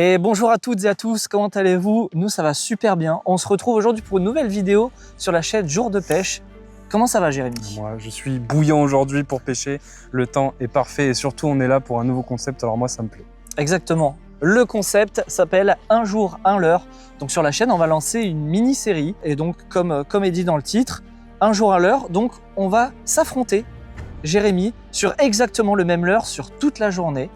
Et bonjour à toutes et à tous, comment allez-vous? Nous ça va super bien. On se retrouve aujourd'hui pour une nouvelle vidéo sur la chaîne Jour de Pêche. Comment ça va Jérémy? Moi je suis bouillant aujourd'hui pour pêcher, le temps est parfait et surtout on est là pour un nouveau concept, alors moi ça me plaît. Exactement, le concept s'appelle Un jour, un leurre. Donc sur la chaîne on va lancer une mini-série et donc comme est dit dans le titre, Un jour, un leurre, donc on va s'affronter, Jérémy, sur exactement le même leurre sur toute la journée.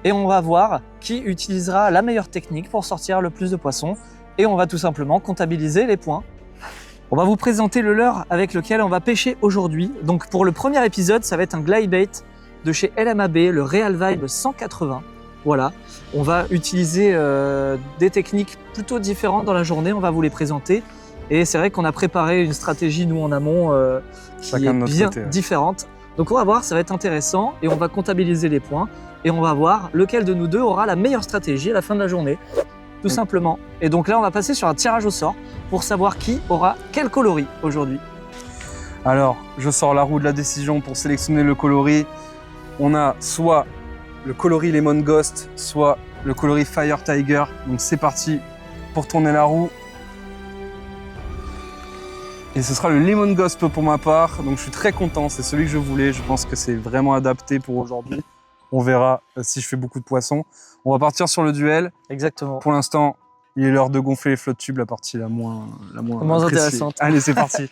Et on va voir qui utilisera la meilleure technique pour sortir le plus de poissons. Et on va tout simplement comptabiliser les points. On va vous présenter le leurre avec lequel on va pêcher aujourd'hui. Donc pour le premier épisode, ça va être un glide bait de chez LMAB, le Real Vibe 180. Voilà, on va utiliser des techniques plutôt différentes dans la journée, on va vous les présenter. Et c'est vrai qu'on a préparé une stratégie, nous en amont, qui est bien différente. Donc on va voir, ça va être intéressant et on va comptabiliser les points. Et on va voir lequel de nous deux aura la meilleure stratégie à la fin de la journée, tout simplement. Et donc là, on va passer sur un tirage au sort pour savoir qui aura quel coloris aujourd'hui. Alors, je sors la roue de la décision pour sélectionner le coloris. On a soit le coloris Lemon Ghost, soit le coloris Fire Tiger. Donc c'est parti pour tourner la roue. Et ce sera le Lemon Ghost pour ma part. Donc je suis très content, c'est celui que je voulais. Je pense que c'est vraiment adapté pour aujourd'hui. On verra si je fais beaucoup de poissons. On va partir sur le duel. Exactement. Pour l'instant, il est l'heure de gonfler les flottes tubes, la partie la moins intéressante. Allez, c'est parti.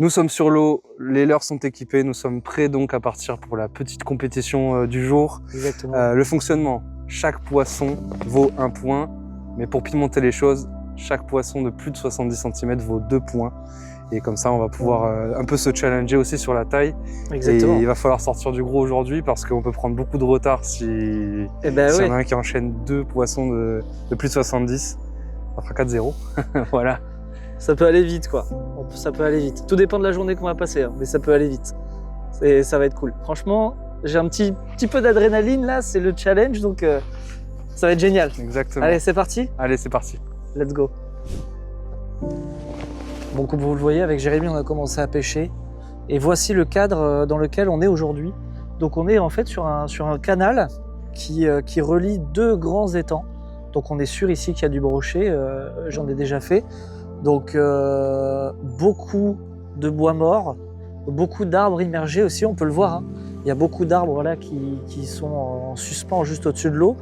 Nous sommes sur l'eau, les leurres sont équipés, nous sommes prêts donc à partir pour la petite compétition du jour. Exactement. Le fonctionnement, chaque poisson vaut 1 point, mais pour pimenter les choses, chaque poisson de plus de 70 cm vaut 2 points. Et comme ça, on va pouvoir un peu se challenger aussi sur la taille. Exactement. Et il va falloir sortir du gros aujourd'hui parce qu'on peut prendre beaucoup de retard si y en a un qui enchaîne 2 poissons de plus de 70. Ça fera 4-0. Voilà. Ça peut aller vite, quoi. Ça peut aller vite. Tout dépend de la journée qu'on va passer, hein, mais ça peut aller vite. Et ça va être cool. Franchement, j'ai un petit peu d'adrénaline là, c'est le challenge, donc ça va être génial. Exactement. Allez, c'est parti? Allez, c'est parti. Let's go. Bon, comme vous le voyez, avec Jérémy, on a commencé à pêcher. Et voici le cadre dans lequel on est aujourd'hui. Donc on est en fait sur un canal qui relie 2 grands étangs. Donc on est sûr ici qu'il y a du brochet, j'en ai déjà fait. Donc beaucoup de bois mort, beaucoup d'arbres immergés aussi, on peut le voir. Hein. Il y a beaucoup d'arbres là qui sont en suspens juste au-dessus de l'eau.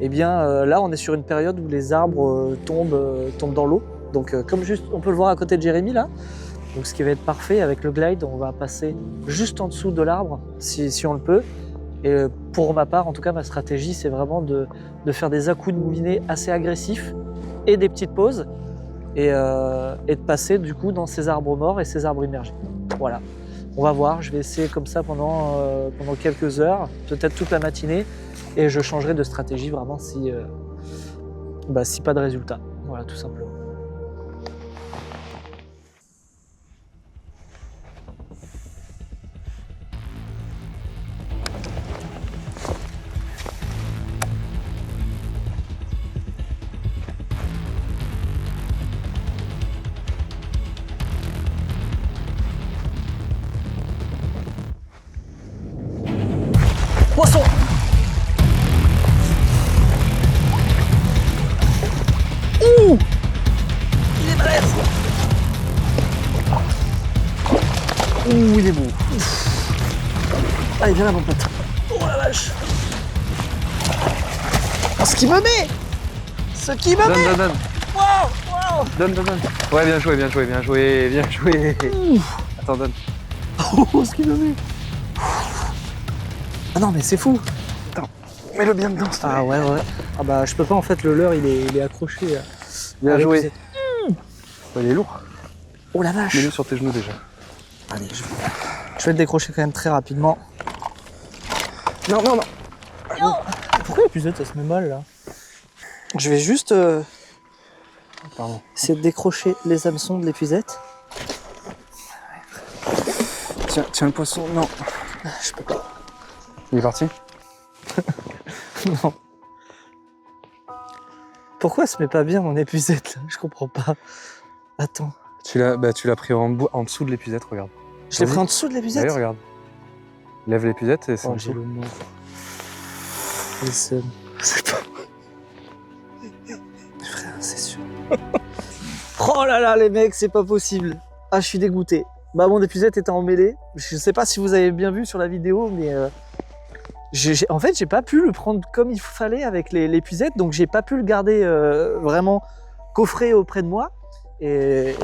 Et bien là, on est sur une période où les arbres tombent dans l'eau. Donc comme juste, on peut le voir à côté de Jérémy là. Donc ce qui va être parfait avec le glide, on va passer juste en dessous de l'arbre si on le peut. Et pour ma part, en tout cas, ma stratégie, c'est vraiment de faire des à-coups de moulinet assez agressifs et des petites pauses. Et de passer du coup dans ces arbres morts et ces arbres immergés. Voilà, on va voir, je vais essayer comme ça pendant quelques heures, peut-être toute la matinée, et je changerai de stratégie vraiment si pas de résultat. Voilà, tout simplement. Poisson! Ouh! Il est balèze! Ouh, il est beau! Allez, viens là, mon pote! Oh la vache! Oh, ce qui me met! Ce qui me met! Donne. Wow! Donne. Ouais, bien joué. Ouf. Attends, donne. Oh, ce qui me met! Ah non, mais c'est fou! Attends, mets-le bien dedans, s'il te plaît. Ah ouais. Ah bah je peux pas en fait, le leurre il est accroché. Bien joué. Il est lourd. Oh la vache! Mets-le sur tes genoux déjà. Allez, je vais le décrocher quand même très rapidement. Non. Pourquoi l'épuisette ça se met mal là? Je vais juste essayer de décrocher les hameçons de l'épuisette. Tiens le poisson. Non. Je peux pas. Il est parti? Non. Pourquoi elle se met pas bien mon épuisette là? Je comprends pas. Attends. Tu l'as pris en dessous de l'épuisette, regarde. Je l'ai pris en dessous de l'épuisette? Allez, regarde. Lève l'épuisette et c'est en Oh, j'ai dessous. le mot. Je sais pas. Frère, c'est sûr. Oh là là, les mecs, c'est pas possible. Ah, je suis dégoûté. Bah, mon épuisette était emmêlé. Je sais pas si vous avez bien vu sur la vidéo, mais en fait, j'ai pas pu le prendre comme il fallait avec l'épuisette, donc j'ai pas pu le garder vraiment coffré auprès de moi. Et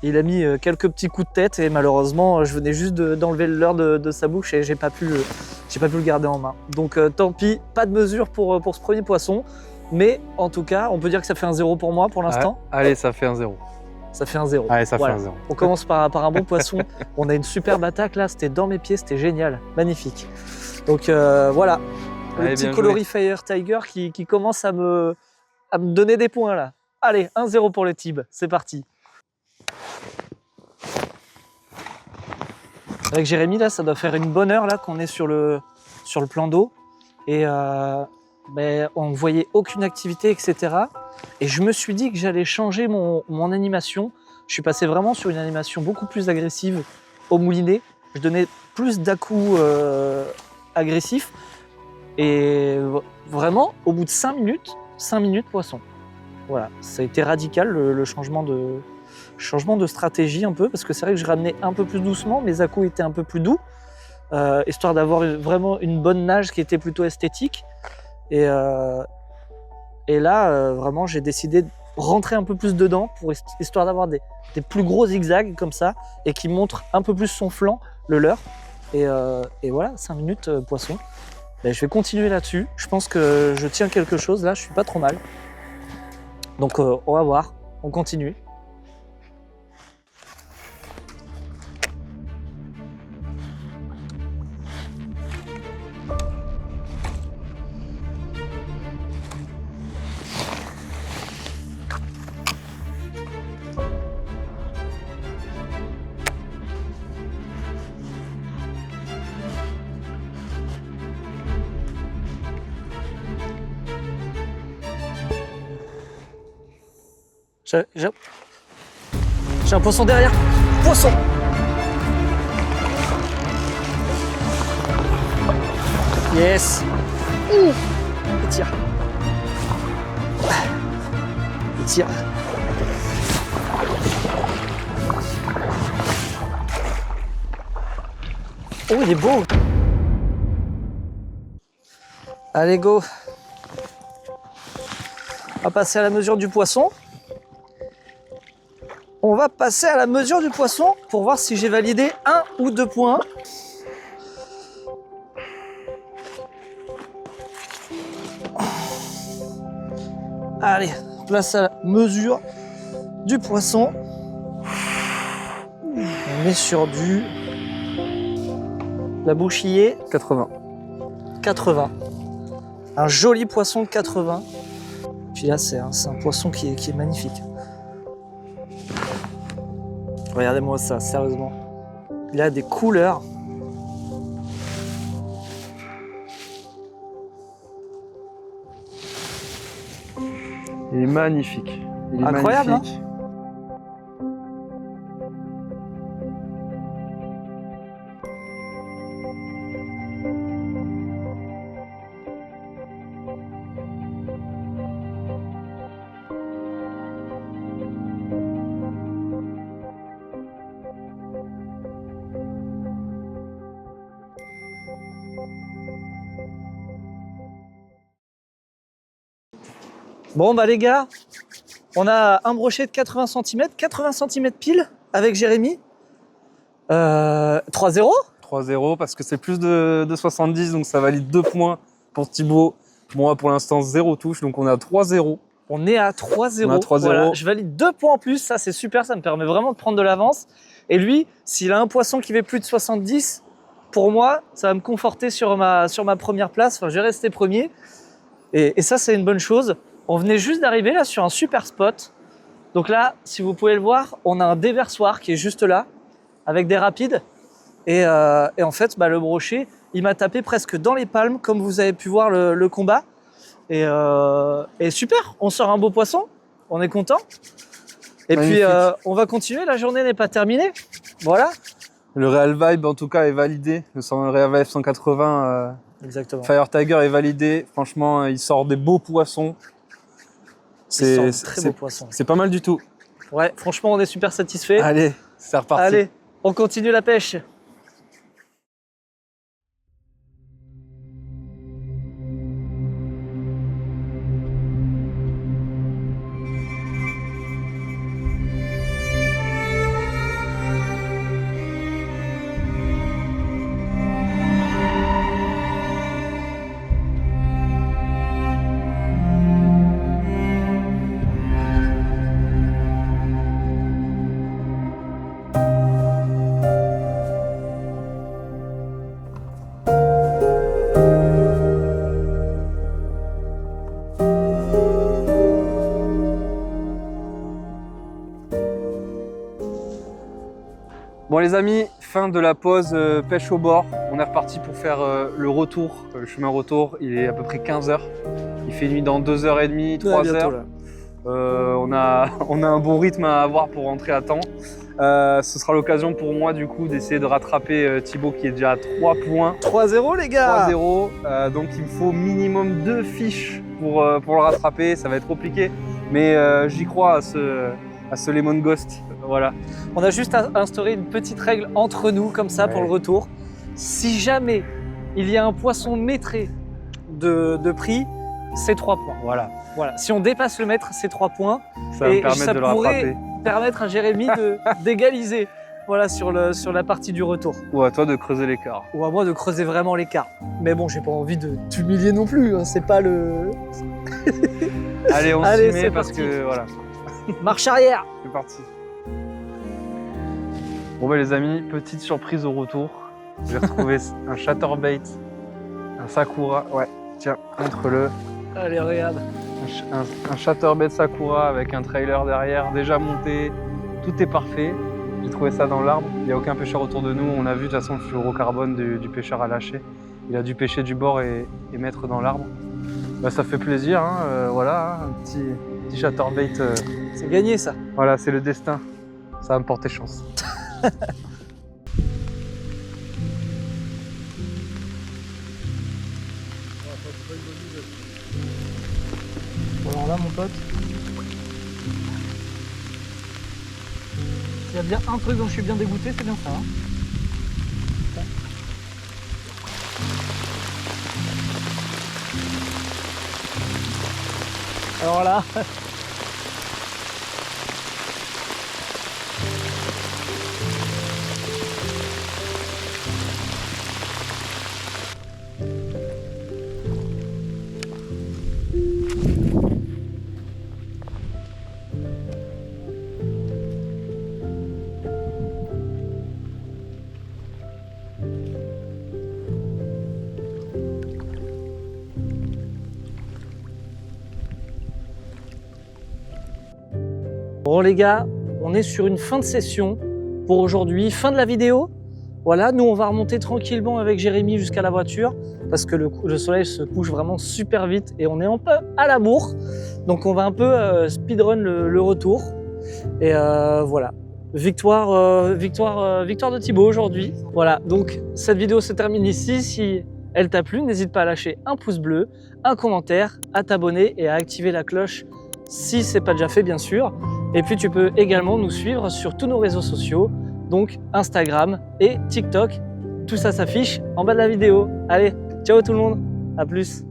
il a mis quelques petits coups de tête et malheureusement, je venais juste d'enlever le leurre de sa bouche et j'ai pas pu le garder en main. Donc tant pis, pas de mesure pour ce premier poisson. Mais en tout cas, on peut dire que ça fait un 0 pour moi pour l'instant. Allez, ça fait un 0. Ça fait un 0. Allez, ça Voilà. fait un 0. On commence par un bon poisson. On a une superbe attaque là, c'était dans mes pieds, c'était génial, magnifique. Donc voilà, le Allez, petit bien coloris joué. Fire Tiger qui commence à me donner des points là. Allez, 1-0 pour le Tib, c'est parti. Avec Jérémy là, ça doit faire une bonne heure là qu'on est sur le plan d'eau et on ne voyait aucune activité, etc. Et je me suis dit que j'allais changer mon animation. Je suis passé vraiment sur une animation beaucoup plus agressive au moulinet. Je donnais plus d'à-coups agressifs. Et vraiment, au bout de 5 minutes, poisson. Voilà, ça a été radical le changement de stratégie un peu, parce que c'est vrai que je ramenais un peu plus doucement, mes à-coups étaient un peu plus doux, histoire d'avoir vraiment une bonne nage qui était plutôt esthétique. Et là, vraiment, j'ai décidé de rentrer un peu plus dedans, histoire d'avoir des plus gros zigzags comme ça, et qui montrent un peu plus son flanc, le leurre. Et voilà, 5 minutes poisson. Ben, je vais continuer là-dessus. Je pense que je tiens quelque chose là, je suis pas trop mal. Donc on va voir, on continue. J'ai un poisson derrière. Poisson! Yes! Ouh! Il tire. Il tire. Oh, il est beau! Allez, go! On va passer à la mesure du poisson. On va passer à la mesure du poisson pour voir si j'ai validé 1 ou 2 points. Allez, place à la mesure du poisson. On est sur du... La bouchillée 80. 80. Un joli poisson de 80. Puis là, c'est un poisson qui est magnifique. Regardez-moi ça, sérieusement. Il a des couleurs. Il est magnifique. Il est Incroyable, magnifique. Bon bah les gars, on a un brochet de 80 cm pile avec Jérémy. 3-0. 3-0 parce que c'est plus de 70, donc ça valide 2 points pour Thibaut. Moi pour l'instant 0 touche, donc on est à 3-0. On est à 3-0. On est à 3-0. Voilà, je valide 2 points en plus, ça c'est super, ça me permet vraiment de prendre de l'avance. Et lui, s'il a un poisson qui fait plus de 70, pour moi, ça va me conforter sur ma première place. Enfin, je vais rester premier. Et ça, c'est une bonne chose. On venait juste d'arriver là sur un super spot. Donc là, si vous pouvez le voir, on a un déversoir qui est juste là, avec des rapides. Et en fait, le brochet, il m'a tapé presque dans les palmes, comme vous avez pu voir le combat. Et super, on sort un beau poisson, on est content. Et Magnifique. puis, on va continuer, la journée n'est pas terminée. Voilà. Le Real Vibe, en tout cas, est validé. Le Real Vibe 180 Exactement. Fire Tiger est validé. Franchement, il sort des beaux poissons. C'est un très beau poisson. C'est pas mal du tout. Ouais, franchement, on est super satisfait. Allez, c'est reparti. Allez, on continue la pêche. Bon les amis, fin de la pause pêche au bord. On est reparti pour faire le retour, le chemin retour. Il est à peu près 15h. Il fait nuit dans 2h30, 3h. On a un bon rythme à avoir pour rentrer à temps. Ce sera l'occasion pour moi du coup d'essayer de rattraper Thibaut qui est déjà à 3 points. 3-0 les gars. 3-0, donc il me faut minimum 2 fiches pour le rattraper. Ça va être compliqué, mais j'y crois à ce Lemon Ghost. Voilà. On a juste instauré une petite règle entre nous comme ça pour le retour. Si jamais il y a un poisson maîtré de prix, c'est 3 points. Voilà. Si on dépasse le mètre, c'est 3 points. Ça va me permettre de le rattraper. Permettre à Jérémy d'égaliser sur la partie du retour. Ou à toi de creuser l'écart. Ou à moi de creuser vraiment l'écart. Mais bon, j'ai pas envie de t'humilier non plus. Hein. C'est pas le. Allez, on s'y met parce que voilà. Marche arrière. C'est parti. Bon les amis, petite surprise au retour. J'ai retrouvé un chatterbait, un sakura. Ouais, tiens, montre-le. Allez, regarde. Un chatterbait sakura avec un trailer derrière, déjà monté. Tout est parfait. J'ai trouvé ça dans l'arbre. Il n'y a aucun pêcheur autour de nous. On a vu de toute façon le fluorocarbone du pêcheur à lâcher. Il a dû pêcher du bord et mettre dans l'arbre. Ça fait plaisir, hein. Voilà, un petit chatterbait. C'est gagné ça. Voilà, c'est le destin. Ça va me porter chance. Alors là, mon pote, s'il y a bien un truc dont je suis bien dégoûté, c'est bien ça. Hein. Alors là. Bon les gars, on est sur une fin de session pour aujourd'hui, fin de la vidéo. Voilà, nous on va remonter tranquillement avec Jérémy jusqu'à la voiture parce que le soleil se couche vraiment super vite et on est un peu à la bourre. Donc on va un peu speedrun le retour. Et voilà, victoire de Thibaut aujourd'hui. Voilà, donc cette vidéo se termine ici. Si elle t'a plu, n'hésite pas à lâcher un pouce bleu, un commentaire, à t'abonner et à activer la cloche si ce n'est pas déjà fait bien sûr. Et puis tu peux également nous suivre sur tous nos réseaux sociaux, donc Instagram et TikTok. Tout ça s'affiche en bas de la vidéo. Allez, ciao tout le monde, à plus.